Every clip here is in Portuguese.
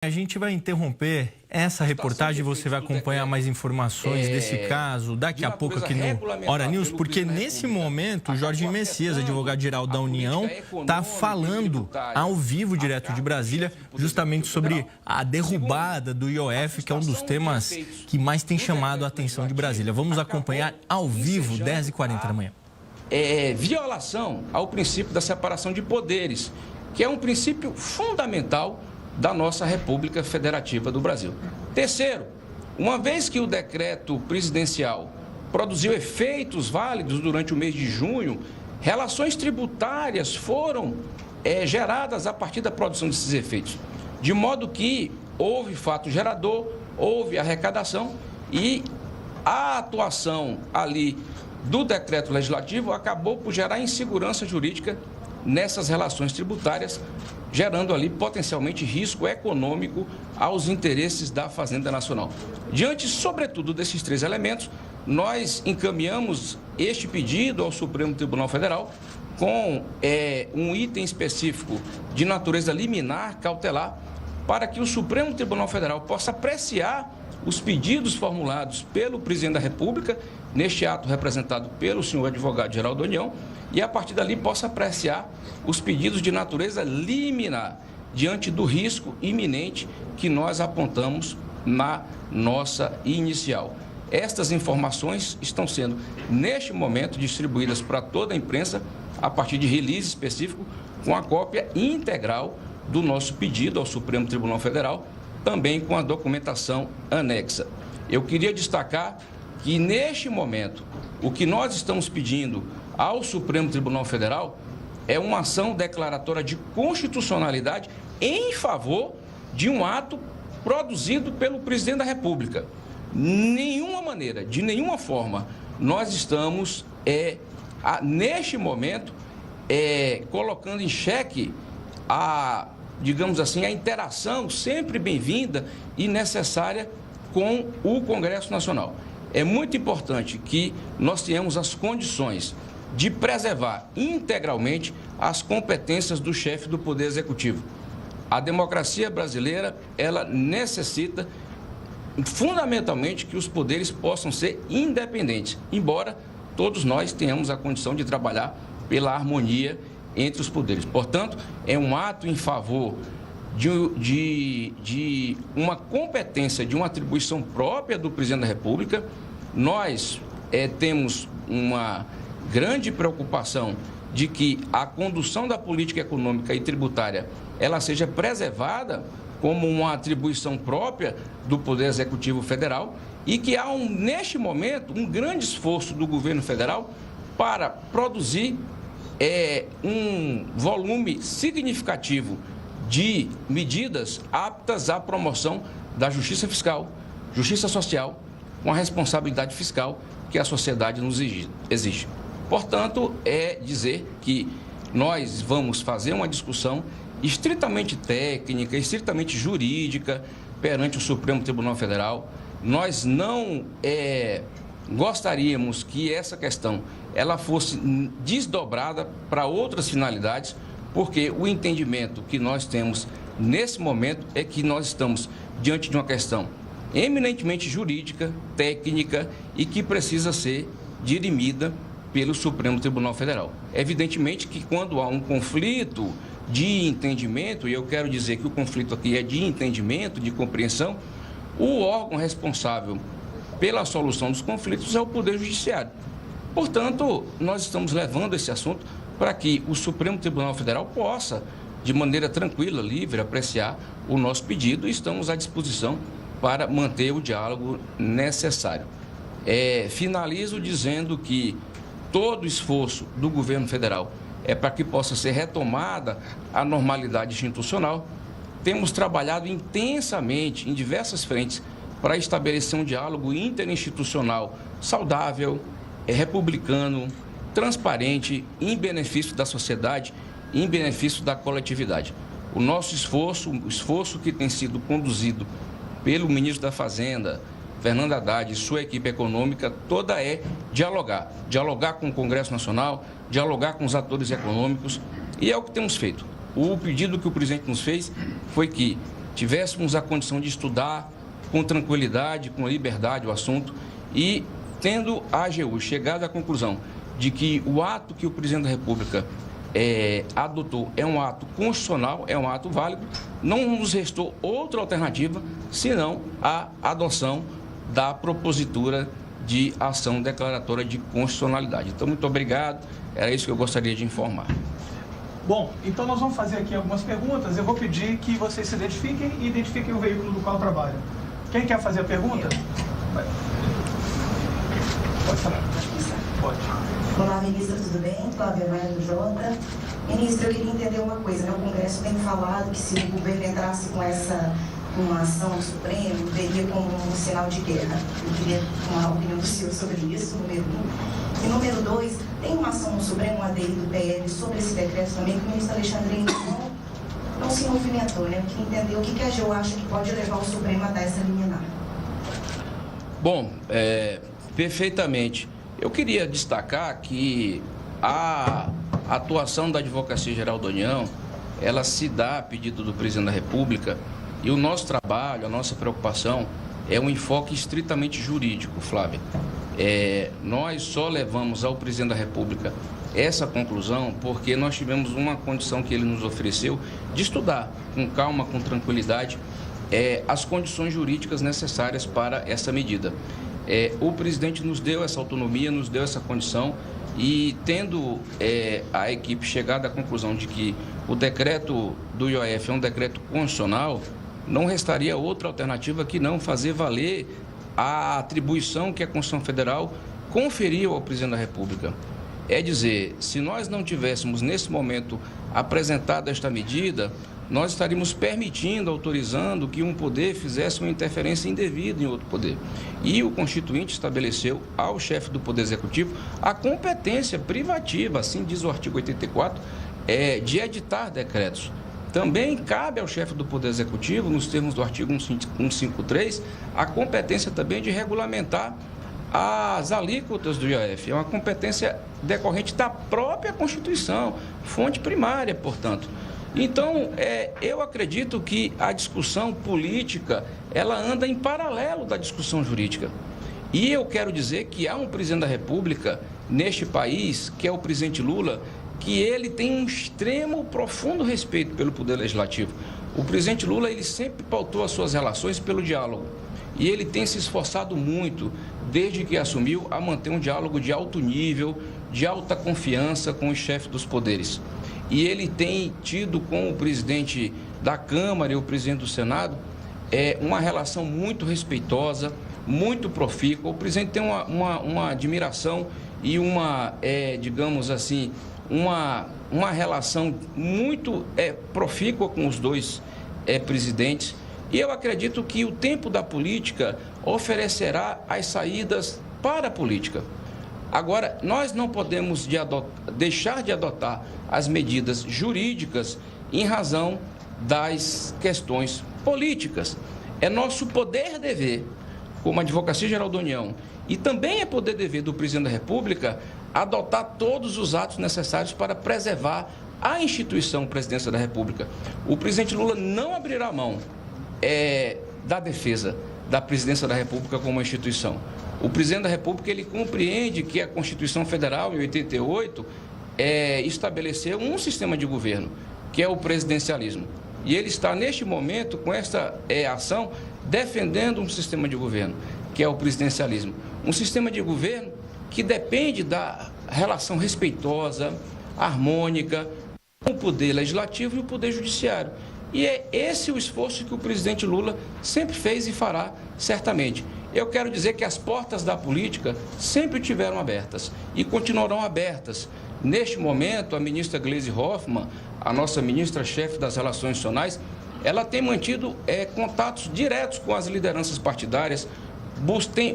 A gente vai interromper essa reportagem, você vai acompanhar mais informações desse caso daqui a pouco aqui no Hora News, porque nesse momento o Jorge Messias, advogado-geral da União, está falando ao vivo, direto de Brasília, justamente sobre a derrubada do IOF, que é um dos temas que mais tem chamado a atenção de Brasília. Vamos acompanhar ao vivo, 10h40 da manhã. Violação ao princípio da separação de poderes, que é um princípio fundamental da nossa República Federativa do Brasil. Terceiro, uma vez que o decreto presidencial produziu efeitos válidos durante o mês de junho, relações tributárias foram geradas a partir da produção desses efeitos, de modo que houve fato gerador, houve arrecadação e a atuação ali do decreto legislativo acabou por gerar insegurança jurídica nessas relações tributárias, gerando ali potencialmente risco econômico aos interesses da Fazenda Nacional. Diante, sobretudo, desses três elementos, nós encaminhamos este pedido ao Supremo Tribunal Federal com um item específico de natureza liminar, cautelar, para que o Supremo Tribunal Federal possa apreciar os pedidos formulados pelo Presidente da República, neste ato representado pelo senhor advogado-geral da União, e a partir dali possa apreciar os pedidos de natureza liminar, diante do risco iminente que nós apontamos na nossa inicial. Estas informações estão sendo, neste momento, distribuídas para toda a imprensa, a partir de release específico, com a cópia integral do nosso pedido ao Supremo Tribunal Federal, também com a documentação anexa. Eu queria destacar que, neste momento, o que nós estamos pedindo ao Supremo Tribunal Federal é uma ação declaratória de constitucionalidade em favor de um ato produzido pelo Presidente da República. Nenhuma maneira, de nenhuma forma, nós estamos, neste momento, colocando em xeque digamos assim, a interação sempre bem-vinda e necessária com o Congresso Nacional. É muito importante que nós tenhamos as condições de preservar integralmente as competências do chefe do Poder Executivo. A democracia brasileira, ela necessita fundamentalmente que os poderes possam ser independentes, embora todos nós tenhamos a condição de trabalhar pela harmonia entre os poderes. Portanto, é um ato em favor de uma competência, de uma atribuição própria do Presidente da República. Nós temos uma grande preocupação de que a condução da política econômica e tributária ela seja preservada como uma atribuição própria do Poder Executivo Federal e que há, neste momento, um grande esforço do governo federal para produzir um volume significativo de medidas aptas à promoção da justiça fiscal, justiça social, com a responsabilidade fiscal que a sociedade nos exige. Portanto, dizer que nós vamos fazer uma discussão estritamente técnica, estritamente jurídica perante o Supremo Tribunal Federal. Nós não gostaríamos que essa questão ela fosse desdobrada para outras finalidades, porque o entendimento que nós temos nesse momento é que nós estamos diante de uma questão eminentemente jurídica, técnica e que precisa ser dirimida pelo Supremo Tribunal Federal. Evidentemente que quando há um conflito de entendimento, e eu quero dizer que o conflito aqui é de entendimento, de compreensão, o órgão responsável pela solução dos conflitos é o Poder Judiciário. Portanto, nós estamos levando esse assunto para que o Supremo Tribunal Federal possa, de maneira tranquila, livre, apreciar o nosso pedido e estamos à disposição para manter o diálogo necessário. Finalizo dizendo que todo o esforço do governo federal é para que possa ser retomada a normalidade institucional. Temos trabalhado intensamente em diversas frentes para estabelecer um diálogo interinstitucional saudável, republicano, transparente, em benefício da sociedade, em benefício da coletividade. O nosso esforço, o esforço que tem sido conduzido pelo ministro da Fazenda, Fernando Haddad, e sua equipe econômica, toda dialogar com o Congresso Nacional, dialogar com os atores econômicos, e é o que temos feito. O pedido que o presidente nos fez foi que tivéssemos a condição de estudar com tranquilidade, com liberdade o assunto e tendo a AGU chegado à conclusão de que o ato que o presidente da República adotou é um ato constitucional, é um ato válido, não nos restou outra alternativa senão a adoção da propositura de ação declaratória de constitucionalidade. Então, muito obrigado, era isso que eu gostaria de informar. Bom, então nós vamos fazer aqui algumas perguntas. Eu vou pedir que vocês se identifiquem e identifiquem o veículo do qual trabalham. Quem quer fazer a pergunta? Vai. Pode falar. Pode. Olá, ministro, tudo bem? Flávia Maia do Jota. Ministro, eu queria entender uma coisa, né? O Congresso tem falado que se o governo entrasse com uma ação no Supremo, veria como um sinal de guerra. Eu queria uma opinião do senhor sobre isso, número 1. E número 2, tem uma ação no Supremo, uma ADI do PL, sobre esse decreto também, que o ministro Alexandre não se movimentou, né? Eu queria entender o que a AGU acha que pode levar o Supremo a dar essa liminar. Bom, perfeitamente. Eu queria destacar que a atuação da Advocacia Geral da União, ela se dá a pedido do Presidente da República e o nosso trabalho, a nossa preocupação é um enfoque estritamente jurídico, Flávia. Nós só levamos ao Presidente da República essa conclusão porque nós tivemos uma condição que ele nos ofereceu de estudar com calma, com tranquilidade, as condições jurídicas necessárias para essa medida. O presidente nos deu essa autonomia, nos deu essa condição e tendo a equipe chegado à conclusão de que o decreto do IOF é um decreto constitucional, não restaria outra alternativa que não fazer valer a atribuição que a Constituição Federal conferiu ao presidente da República. É dizer, se nós não tivéssemos nesse momento apresentado esta medida, nós estaríamos permitindo, autorizando que um poder fizesse uma interferência indevida em outro poder. E o Constituinte estabeleceu ao chefe do Poder Executivo a competência privativa, assim diz o artigo 84, de editar decretos. Também cabe ao chefe do Poder Executivo, nos termos do artigo 153, a competência também de regulamentar as alíquotas do IOF. É uma competência decorrente da própria Constituição, fonte primária, portanto. Então, eu acredito que a discussão política, ela anda em paralelo da discussão jurídica. E eu quero dizer que há um presidente da República neste país, que é o presidente Lula, que ele tem um extremo, profundo respeito pelo Poder Legislativo. O presidente Lula, ele sempre pautou as suas relações pelo diálogo. E ele tem se esforçado muito, desde que assumiu, a manter um diálogo de alto nível, de alta confiança com os chefes dos poderes. E ele tem tido com o presidente da Câmara e o presidente do Senado uma relação muito respeitosa, muito profícua. O presidente tem uma admiração e digamos assim, uma relação muito profícua com os dois presidentes. E eu acredito que o tempo da política oferecerá as saídas para a política. Agora, nós não podemos deixar de adotar as medidas jurídicas em razão das questões políticas. É nosso poder-dever, como Advocacia Geral da União, e também é poder-dever do Presidente da República, adotar todos os atos necessários para preservar a instituição Presidência da República. O presidente Lula não abrirá mão da defesa da Presidência da República como instituição. O presidente da República, ele compreende que a Constituição Federal, em 88, estabeleceu um sistema de governo, que é o presidencialismo. E ele está, neste momento, com esta ação, defendendo um sistema de governo, que é o presidencialismo. Um sistema de governo que depende da relação respeitosa, harmônica, com o poder legislativo e o poder judiciário. E é esse o esforço que o presidente Lula sempre fez e fará, certamente. Eu quero dizer que as portas da política sempre tiveram abertas e continuarão abertas. Neste momento, a ministra Gleisi Hoffmann, a nossa ministra-chefe das Relações Institucionais, ela tem mantido contatos diretos com as lideranças partidárias,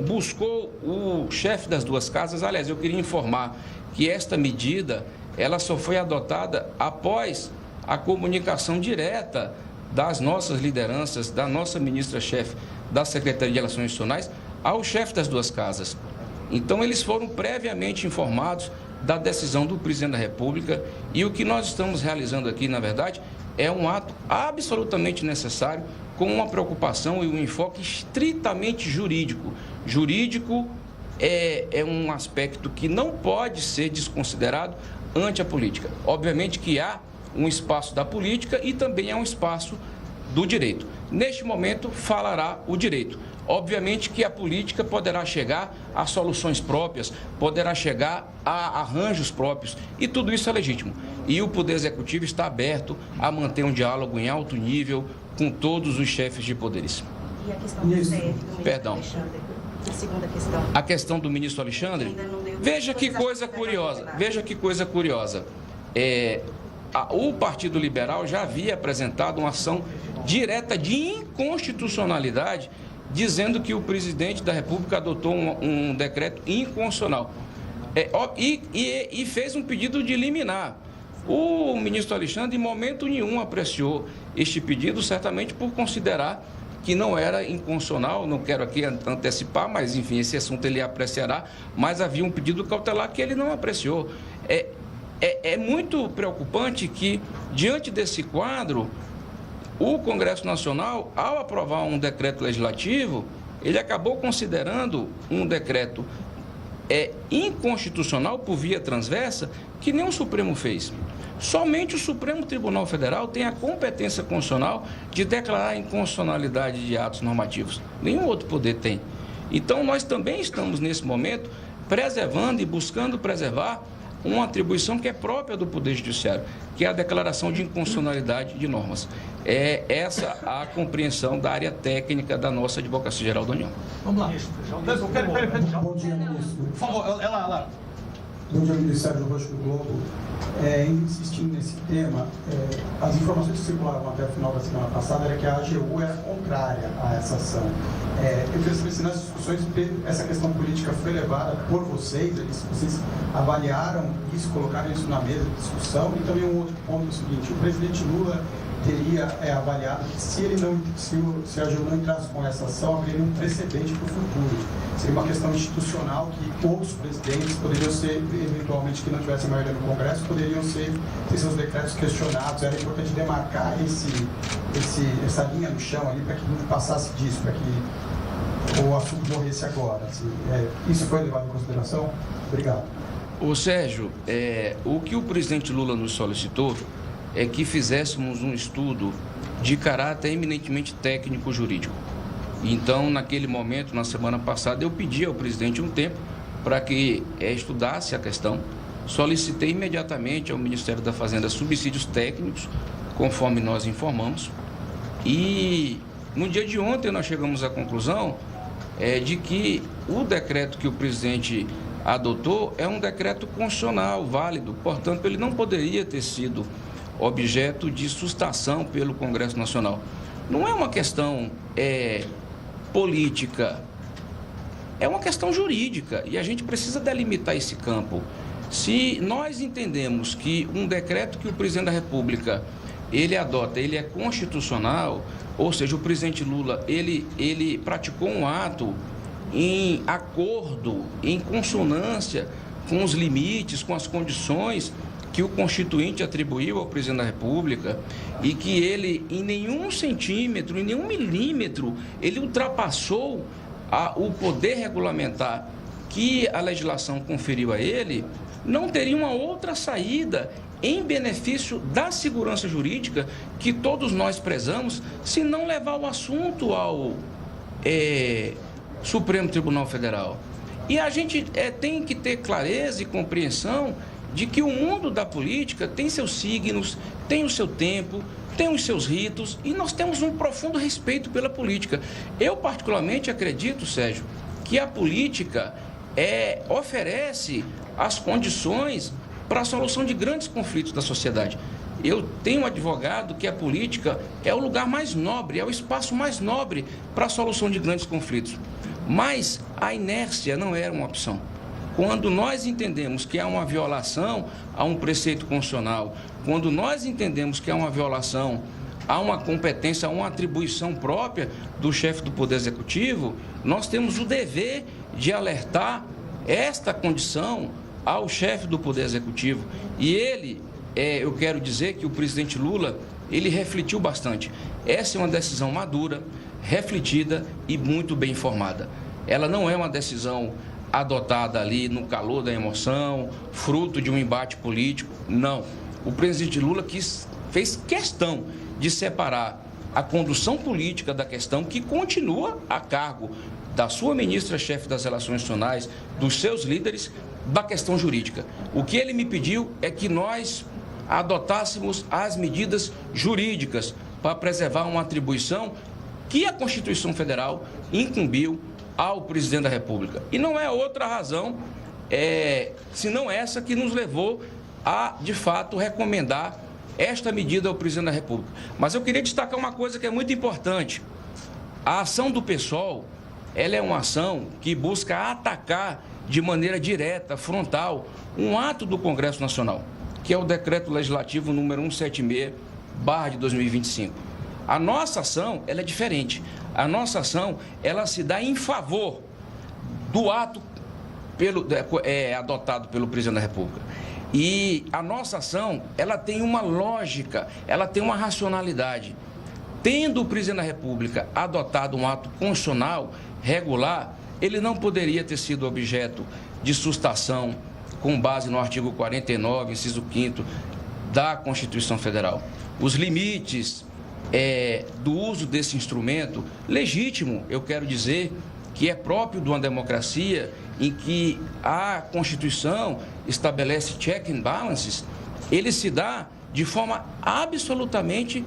buscou o chefe das duas casas. Aliás, eu queria informar que esta medida, ela só foi adotada após a comunicação direta das nossas lideranças, da nossa ministra-chefe da Secretaria de Relações Institucionais, ao chefe das duas casas. Então, eles foram previamente informados da decisão do presidente da República e o que nós estamos realizando aqui, na verdade, é um ato absolutamente necessário com uma preocupação e um enfoque estritamente jurídico. Jurídico é um aspecto que não pode ser desconsiderado ante a política. Obviamente que há um espaço da política e também há um espaço do direito. Neste momento, falará o direito. Obviamente que a política poderá chegar a soluções próprias, poderá chegar a arranjos próprios, e tudo isso é legítimo. E o Poder Executivo está aberto a manter um diálogo em alto nível com todos os chefes de poderes. E a questão do CF, do Perdão. Alexandre? A segunda questão. A questão do ministro Alexandre? Veja que coisa curiosa. O Partido Liberal já havia apresentado uma ação direta de inconstitucionalidade, dizendo que o presidente da República adotou um decreto inconstitucional e fez um pedido de liminar. O ministro Alexandre, em momento nenhum, apreciou este pedido, certamente por considerar que não era inconstitucional. Não quero aqui antecipar, mas, enfim, esse assunto ele apreciará, mas havia um pedido cautelar que ele não apreciou. É muito preocupante que, diante desse quadro, o Congresso Nacional, ao aprovar um decreto legislativo, ele acabou considerando um decreto inconstitucional por via transversa, que nem o Supremo fez. Somente o Supremo Tribunal Federal tem a competência constitucional de declarar a inconstitucionalidade de atos normativos. Nenhum outro poder tem. Então, nós também estamos, nesse momento, preservando e buscando preservar uma atribuição que é própria do Poder Judiciário, que é a declaração de inconstitucionalidade de normas. É essa a compreensão da área técnica da nossa Advocacia Geral da União. Vamos lá. Bom dia, ministro. Por favor, lá. Bom dia, ministro Sérgio Rocha do Globo. Insistindo nesse tema, as informações que circularam até o final da semana passada era que a AGU era contrária a essa ação. Eu queria saber se nas discussões essa questão política foi levada por vocês, vocês avaliaram isso, colocaram isso na mesa de discussão. E também um outro ponto é o seguinte: o presidente Lula teria avaliado que se a AGU não entrasse com essa ação, haveria um precedente para o futuro. Seria uma questão institucional que outros presidentes poderiam ser, eventualmente, que não tivessem maioria no Congresso, poderiam ter seus decretos questionados. Era importante demarcar essa linha no chão ali para que não passasse disso, para que o assunto morresse agora. Assim. Isso foi levado em consideração? Obrigado. Ô Sérgio, o que o presidente Lula nos solicitou é que fizéssemos um estudo de caráter eminentemente técnico-jurídico. Então, naquele momento, na semana passada, eu pedi ao presidente um tempo para que estudasse a questão. Solicitei imediatamente ao Ministério da Fazenda subsídios técnicos, conforme nós informamos. E no dia de ontem nós chegamos à conclusão de que o decreto que o presidente adotou é um decreto constitucional, válido. Portanto, ele não poderia ter sido objeto de sustação pelo Congresso Nacional. Não é uma questão política, é uma questão jurídica e a gente precisa delimitar esse campo. Se nós entendemos que um decreto que o presidente da República ele adota, ele é constitucional, ou seja, o presidente Lula ele praticou um ato em acordo, em consonância com os limites, com as condições que o Constituinte atribuiu ao presidente da República, e que ele, em nenhum centímetro, em nenhum milímetro, ele ultrapassou o poder regulamentar que a legislação conferiu a ele, não teria uma outra saída em benefício da segurança jurídica que todos nós prezamos, se não levar o assunto ao Supremo Tribunal Federal. E a gente tem que ter clareza e compreensão de que o mundo da política tem seus signos, tem o seu tempo, tem os seus ritos, e nós temos um profundo respeito pela política. Eu, particularmente, acredito, Sérgio, que a política oferece as condições para a solução de grandes conflitos da sociedade. Eu tenho advogado que a política é o lugar mais nobre, é o espaço mais nobre para a solução de grandes conflitos. Mas a inércia não era uma opção. Quando nós entendemos que há uma violação a um preceito constitucional, quando nós entendemos que há uma violação a uma competência, a uma atribuição própria do chefe do Poder Executivo, nós temos o dever de alertar esta condição ao chefe do Poder Executivo. E eu quero dizer que o presidente Lula, ele refletiu bastante. Essa é uma decisão madura, refletida e muito bem informada. Ela não é uma decisão adotada ali no calor da emoção, fruto de um embate político, não. O presidente Lula fez questão de separar a condução política da questão, que continua a cargo da sua ministra-chefe das Relações Institucionais, dos seus líderes, da questão jurídica. O que ele me pediu é que nós adotássemos as medidas jurídicas para preservar uma atribuição que a Constituição Federal incumbiu ao presidente da República. E não é outra razão, senão essa, que nos levou a, de fato, recomendar esta medida ao presidente da República. Mas eu queria destacar uma coisa que é muito importante. A ação do PSOL, ela é uma ação que busca atacar de maneira direta, frontal, um ato do Congresso Nacional, que é o Decreto Legislativo número 176/2025. A nossa ação, ela é diferente. A nossa ação, ela se dá em favor do ato adotado pelo presidente da República. E a nossa ação, ela tem uma lógica, ela tem uma racionalidade. Tendo o presidente da República adotado um ato constitucional regular, ele não poderia ter sido objeto de sustação com base no artigo 49, inciso 5º da Constituição Federal. Os limites do uso desse instrumento legítimo, eu quero dizer, que é próprio de uma democracia em que a Constituição estabelece check and balances, ele se dá de forma absolutamente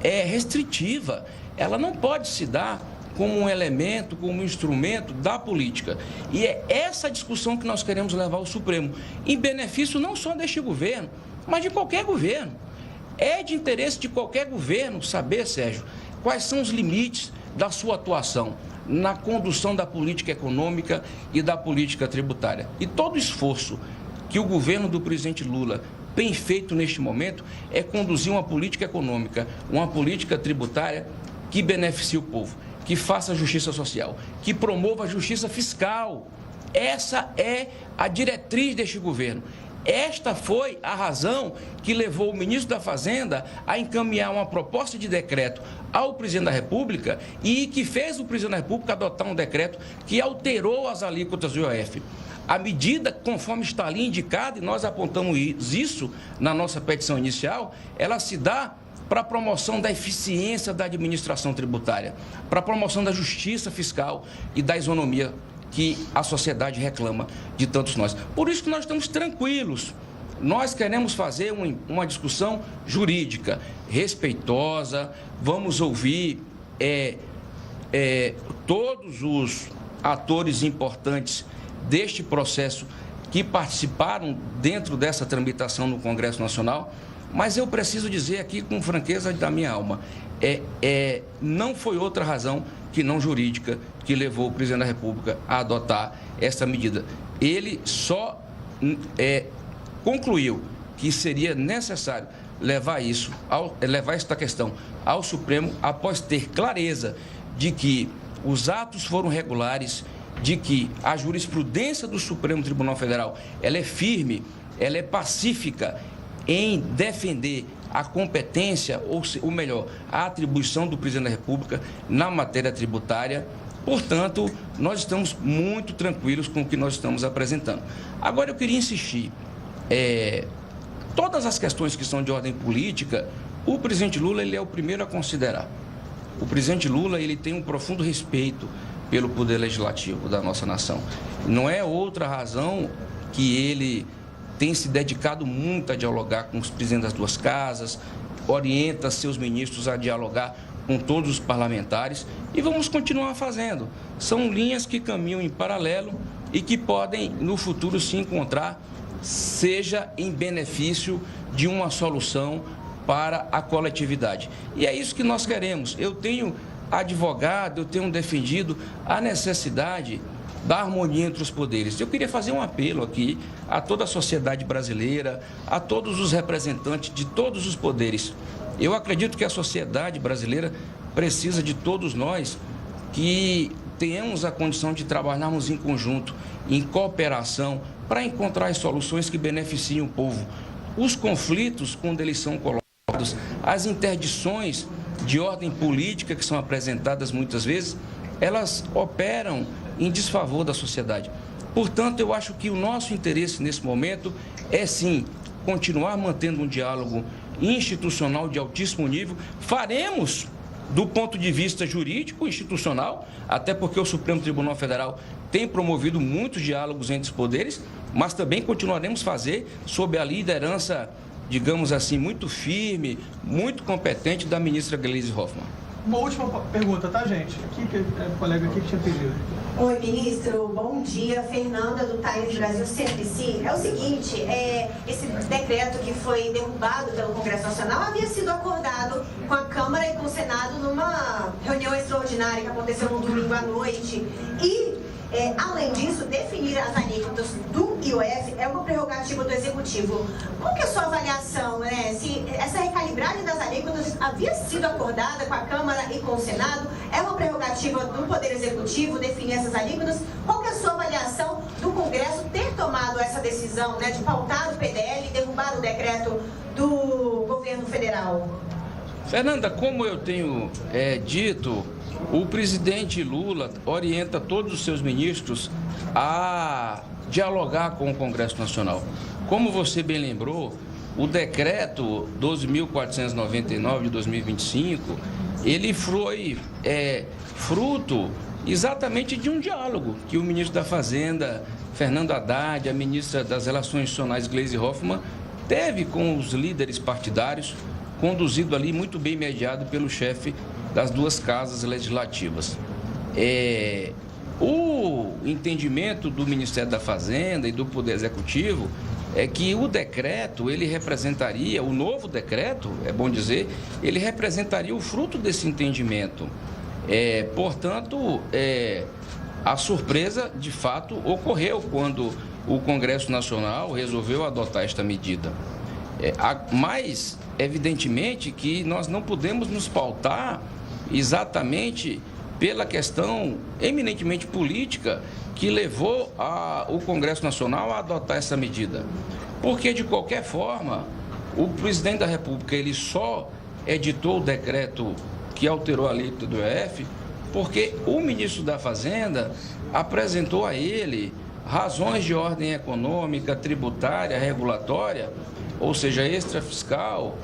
restritiva. Ela não pode se dar como um elemento, como um instrumento da política. E é essa discussão que nós queremos levar ao Supremo, em benefício não só deste governo, mas de qualquer governo. É de interesse de qualquer governo saber, Sérgio, quais são os limites da sua atuação na condução da política econômica e da política tributária. E todo esforço que o governo do presidente Lula tem feito neste momento é conduzir uma política econômica, uma política tributária que beneficie o povo, que faça justiça social, que promova a justiça fiscal. Essa é a diretriz deste governo. Esta foi a razão que levou o ministro da Fazenda a encaminhar uma proposta de decreto ao presidente da República e que fez o presidente da República adotar um decreto que alterou as alíquotas do IOF. A medida, conforme está ali indicada, e nós apontamos isso na nossa petição inicial, ela se dá para a promoção da eficiência da administração tributária, para a promoção da justiça fiscal e da isonomia que a sociedade reclama de tantos nós. Por isso que nós estamos tranquilos. Nós queremos fazer uma discussão jurídica, respeitosa, vamos ouvir todos os atores importantes deste processo que participaram dentro dessa tramitação no Congresso Nacional, mas eu preciso dizer aqui com franqueza da minha alma, não foi outra razão que não jurídica que levou o presidente da República a adotar essa medida. Ele só concluiu que seria necessário levar esta questão ao Supremo após ter clareza de que os atos foram regulares, de que a jurisprudência do Supremo Tribunal Federal ela é firme, ela é pacífica em defender a competência, ou melhor, a atribuição do presidente da República na matéria tributária. Portanto, nós estamos muito tranquilos com o que nós estamos apresentando. Agora, eu queria insistir. Todas as questões que são de ordem política, o presidente Lula ele é o primeiro a considerar. O presidente Lula ele tem um profundo respeito pelo poder legislativo da nossa nação. Não é outra razão que ele tem se dedicado muito a dialogar com os presidentes das duas casas, orienta seus ministros a dialogar com todos os parlamentares e vamos continuar fazendo. São linhas que caminham em paralelo e que podem, no futuro, se encontrar, seja em benefício de uma solução para a coletividade. E é isso que nós queremos. Eu tenho advogado, eu tenho defendido a necessidade da harmonia entre os poderes. Eu queria fazer um apelo aqui a toda a sociedade brasileira, a todos os representantes de todos os poderes. Eu acredito que a sociedade brasileira precisa de todos nós que tenhamos a condição de trabalharmos em conjunto, em cooperação, para encontrar as soluções que beneficiem o povo. Os conflitos, quando eles são colocados, As interdições de ordem política que são apresentadas muitas vezes, elas operam em desfavor da sociedade. Portanto, eu acho que o nosso interesse nesse momento é sim continuar mantendo um diálogo institucional de altíssimo nível. Faremos do ponto de vista jurídico, institucional, até porque o Supremo Tribunal Federal tem promovido muitos diálogos entre os poderes, mas também continuaremos a fazer sob a liderança, digamos assim, muito firme, muito competente da ministra Gleisi Hoffmann. Uma última pergunta, tá, gente? Aqui, o colega aqui que tinha pedido. Oi, ministro. Bom dia. Fernanda, do Times Brasil CNBC. É o seguinte, esse decreto que foi derrubado pelo Congresso Nacional havia sido acordado com a Câmara e com o Senado numa reunião extraordinária que aconteceu no domingo à noite. E, além disso, definir as alíquotas do IOF é uma prerrogativa do Executivo. Qual que é a sua avaliação, né? Se essa recalibragem das alíquotas havia sido acordada com a Câmara e com o Senado, é uma prerrogativa do Poder Executivo definir essas alíquotas? Qual que é a sua avaliação do Congresso ter tomado essa decisão, né, de pautar o PDL e derrubar o decreto do governo federal? Fernanda, como eu tenho dito, o presidente Lula orienta todos os seus ministros a dialogar com o Congresso Nacional. Como você bem lembrou, o decreto 12.499 de 2025, ele foi fruto exatamente de um diálogo que o ministro da Fazenda, Fernando Haddad, a ministra das Relações Institucionais, Gleisi Hoffmann, teve com os líderes partidários, conduzido ali muito bem mediado pelo chefe das duas casas legislativas. O entendimento do Ministério da Fazenda e do Poder Executivo é que o decreto, ele representaria, o novo decreto, é bom dizer, ele representaria o fruto desse entendimento. Portanto, a surpresa, de fato, ocorreu quando o Congresso Nacional resolveu adotar esta medida. Mas, evidentemente, que nós não podemos nos pautar exatamente pela questão eminentemente política que levou o Congresso Nacional a adotar essa medida. Porque, de qualquer forma, o presidente da República ele só editou o decreto que alterou a alíquota do IOF porque o ministro da Fazenda apresentou a ele razões de ordem econômica, tributária, regulatória, ou seja, extrafiscal,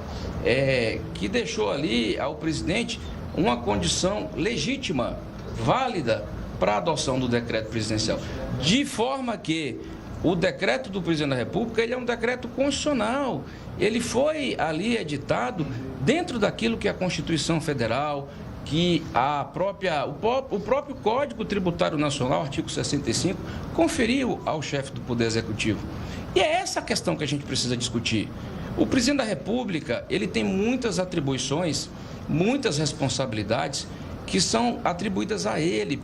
que deixou ali ao presidente uma condição legítima, válida, para a adoção do decreto presidencial. De forma que o decreto do presidente da República ele é um decreto constitucional. Ele foi ali editado dentro daquilo que a Constituição Federal, que o próprio Código Tributário Nacional, artigo 65, conferiu ao chefe do Poder Executivo. E é essa a questão que a gente precisa discutir. O presidente da República, ele tem muitas atribuições, muitas responsabilidades que são atribuídas a ele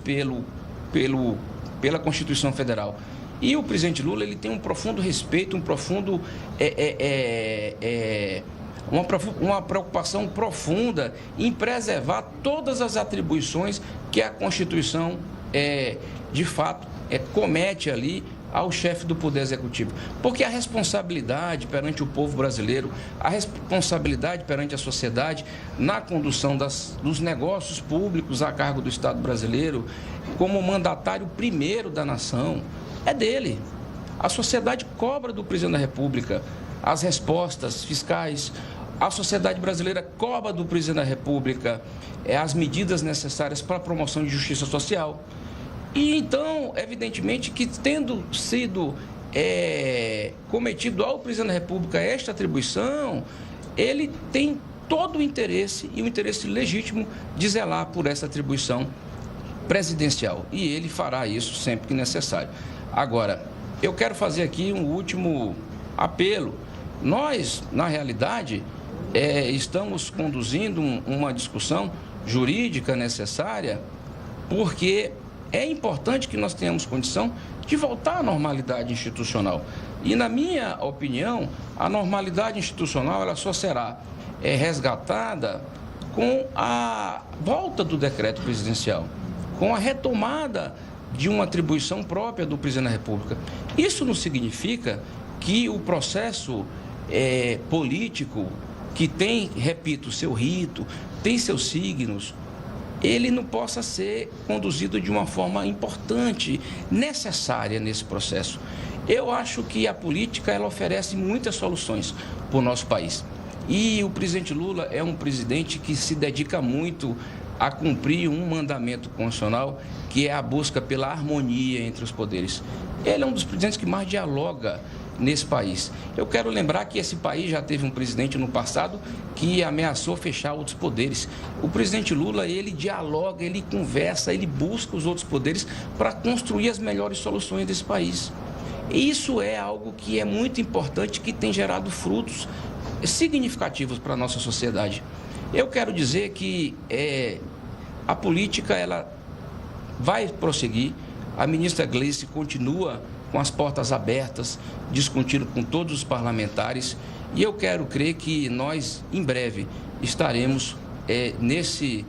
pela Constituição Federal. E o presidente Lula, ele tem um profundo respeito, uma preocupação profunda em preservar todas as atribuições que a Constituição, de fato, comete ali ao chefe do Poder Executivo. Porque a responsabilidade perante o povo brasileiro, a responsabilidade perante a sociedade na condução dos negócios públicos a cargo do Estado brasileiro, como mandatário primeiro da nação, é dele. A sociedade cobra do presidente da República as respostas fiscais, a sociedade brasileira cobra do presidente da República as medidas necessárias para a promoção de justiça social. E então, evidentemente, que tendo sido cometido ao presidente da República esta atribuição, ele tem todo o interesse e o interesse legítimo de zelar por essa atribuição presidencial. E ele fará isso sempre que necessário. Agora, eu quero fazer aqui um último apelo. Nós, na realidade, estamos conduzindo uma discussão jurídica necessária porque é importante que nós tenhamos condição de voltar à normalidade institucional. E, na minha opinião, a normalidade institucional ela só será resgatada com a volta do decreto presidencial, com a retomada de uma atribuição própria do presidente da República. Isso não significa que o processo político que tem, repito, seu rito, tem seus signos, ele não possa ser conduzido de uma forma importante, necessária nesse processo. Eu acho que a política ela oferece muitas soluções para o nosso país. E o presidente Lula é um presidente que se dedica muito a cumprir um mandamento constitucional, que é a busca pela harmonia entre os poderes. Ele é um dos presidentes que mais dialoga nesse país. Eu quero lembrar que esse país já teve um presidente no passado que ameaçou fechar outros poderes. O presidente Lula, ele dialoga, ele conversa, ele busca os outros poderes para construir as melhores soluções desse país. E isso é algo que é muito importante, que tem gerado frutos significativos para a nossa sociedade. Eu quero dizer que a política ela vai prosseguir. A ministra Gleice continua com as portas abertas, discutindo com todos os parlamentares. E eu quero crer que nós, em breve, estaremos nesse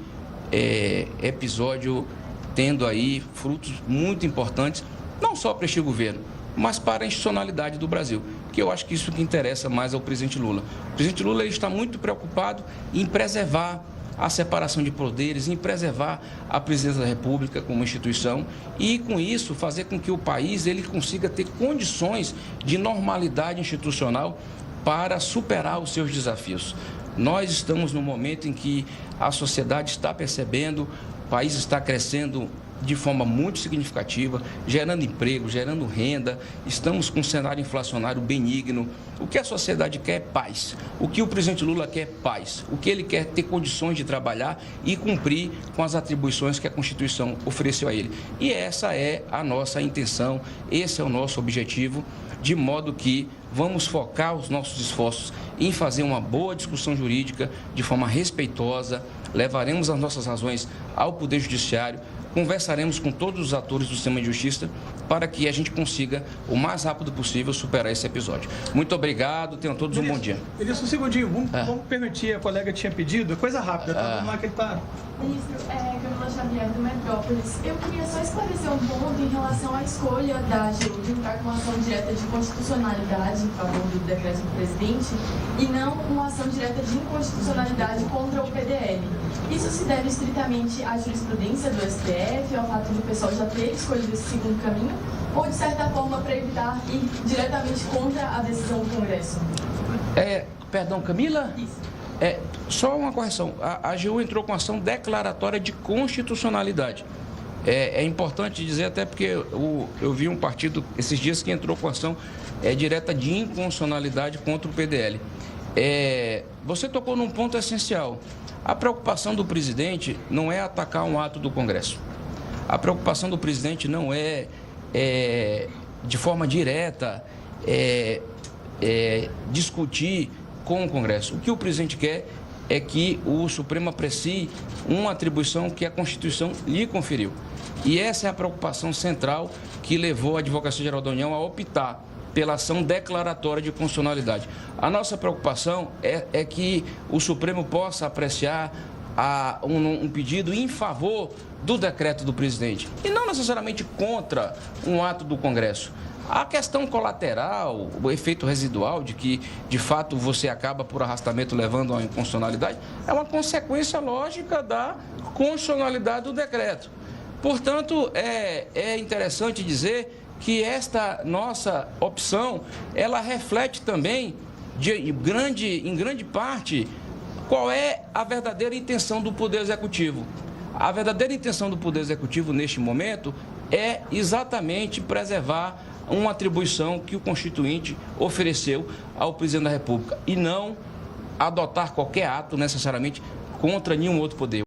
episódio tendo aí frutos muito importantes, não só para este governo, mas para a institucionalidade do Brasil, que eu acho que isso que interessa mais ao presidente Lula. O presidente Lula ele está muito preocupado em preservar a separação de poderes, em preservar a presidência da República como instituição e, com isso, fazer com que o país ele consiga ter condições de normalidade institucional para superar os seus desafios. Nós estamos num momento em que a sociedade está percebendo, o país está crescendo de forma muito significativa, gerando emprego, gerando renda, estamos com um cenário inflacionário benigno. O que a sociedade quer é paz. O que o presidente Lula quer é paz. O que ele quer é ter condições de trabalhar e cumprir com as atribuições que a Constituição ofereceu a ele. E essa é a nossa intenção, esse é o nosso objetivo, de modo que vamos focar os nossos esforços em fazer uma boa discussão jurídica de forma respeitosa, levaremos as nossas razões ao Poder Judiciário, conversaremos com todos os atores do sistema de justiça para que a gente consiga, o mais rápido possível, superar esse episódio. Muito obrigado, tenham todos um bom dia. Ministro, um segundinho, vamos permitir, a colega tinha pedido, coisa rápida, tá? Vamos lá que ele está... Ministro, Camila Xavier, do Metrópolis. Eu queria só esclarecer um ponto em relação à escolha da AGU de entrar com uma ação direta de constitucionalidade em favor do decreto do presidente e não uma ação direta de inconstitucionalidade contra o PDL. Isso se deve estritamente à jurisprudência do STF, ao fato de o pessoal já ter escolhido esse segundo caminho, ou de certa forma para evitar ir diretamente contra a decisão do Congresso? Perdão, Camila? Isso. Só uma correção, a AGU entrou com ação declaratória de constitucionalidade. É importante dizer, até porque eu vi um partido esses dias que entrou com ação direta de inconstitucionalidade contra o PDL. Você tocou num ponto essencial. A preocupação do presidente não é atacar um ato do Congresso. A preocupação do presidente não é de forma direta, discutir com o Congresso. O que o presidente quer é que o Supremo aprecie uma atribuição que a Constituição lhe conferiu. E essa é a preocupação central que levou a Advocacia Geral da União a optar pela ação declaratória de constitucionalidade. A nossa preocupação é que o Supremo possa apreciar um pedido em favor do decreto do presidente e não necessariamente contra um ato do Congresso. A questão colateral, o efeito residual de que, de fato, você acaba por arrastamento levando a inconstitucionalidade, é uma consequência lógica da constitucionalidade do decreto. Portanto, é interessante dizer que esta nossa opção, ela reflete também, em grande parte, qual é a verdadeira intenção do Poder Executivo. A verdadeira intenção do Poder Executivo, neste momento, é exatamente preservar uma atribuição que o Constituinte ofereceu ao Presidente da República e não adotar qualquer ato necessariamente contra nenhum outro poder.